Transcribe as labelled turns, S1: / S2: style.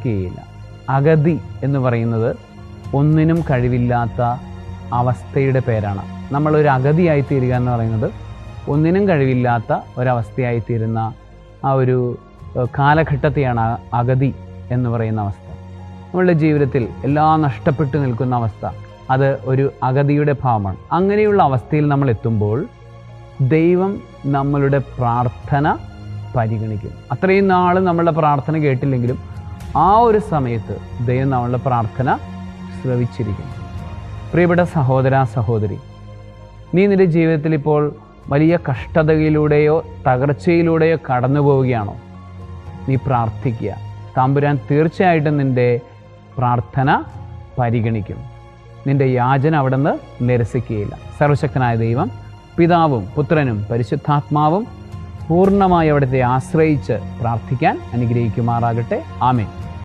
S1: നിരസിക്കുകയില്ല. അഗതി എന്ന് പറയുന്നത് ഒന്നിനും കഴിവില്ലാത്ത അവസ്ഥയുടെ പേരാണ്. നമ്മളൊരു അഗതിയായിത്തീരുക എന്ന് പറയുന്നത് ഒന്നിനും കഴിവില്ലാത്ത ഒരവസ്ഥയായിത്തീരുന്ന ആ ഒരു കാലഘട്ടത്തെയാണ് അഗതി എന്ന് പറയുന്ന അവസ്ഥ. നമ്മളുടെ ജീവിതത്തിൽ എല്ലാം നഷ്ടപ്പെട്ടു നിൽക്കുന്ന അവസ്ഥ, അത് ഒരു അഗതിയുടെ ഭാവമാണ്. അങ്ങനെയുള്ള അവസ്ഥയിൽ നമ്മൾ എത്തുമ്പോൾ ദൈവം നമ്മളുടെ പ്രാർത്ഥന പരിഗണിക്കും. അത്രയും നാൾ നമ്മളുടെ പ്രാർത്ഥന കേട്ടില്ലെങ്കിലും ആ ഒരു സമയത്ത് ദൈവം നമ്മളുടെ പ്രാർത്ഥന ശ്രവിച്ചിരിക്കും. പ്രിയപ്പെട്ട സഹോദര സഹോദരി, നീ നിൻ്റെ ജീവിതത്തിൽ ഇപ്പോൾ വലിയ കഷ്ടതയിലൂടെയോ തകർച്ചയിലൂടെയോ കടന്നു പോവുകയാണോ? നീ പ്രാർത്ഥിക്കുക. തമ്പുരാൻ തീർച്ചയായിട്ടും നിൻ്റെ പ്രാർത്ഥന പരിഗണിക്കും. നിൻ്റെ യാചന അവിടുന്ന് നിരസിക്കുകയില്ല. സർവശക്തനായ ദൈവം, പിതാവും പുത്രനും പരിശുദ്ധാത്മാവും പൂർണ്ണമായി അവിടുത്തെ ആശ്രയിച്ച് പ്രാർത്ഥിക്കാൻ അനുഗ്രഹിക്കുമാറാകട്ടെ. ആമേൻ.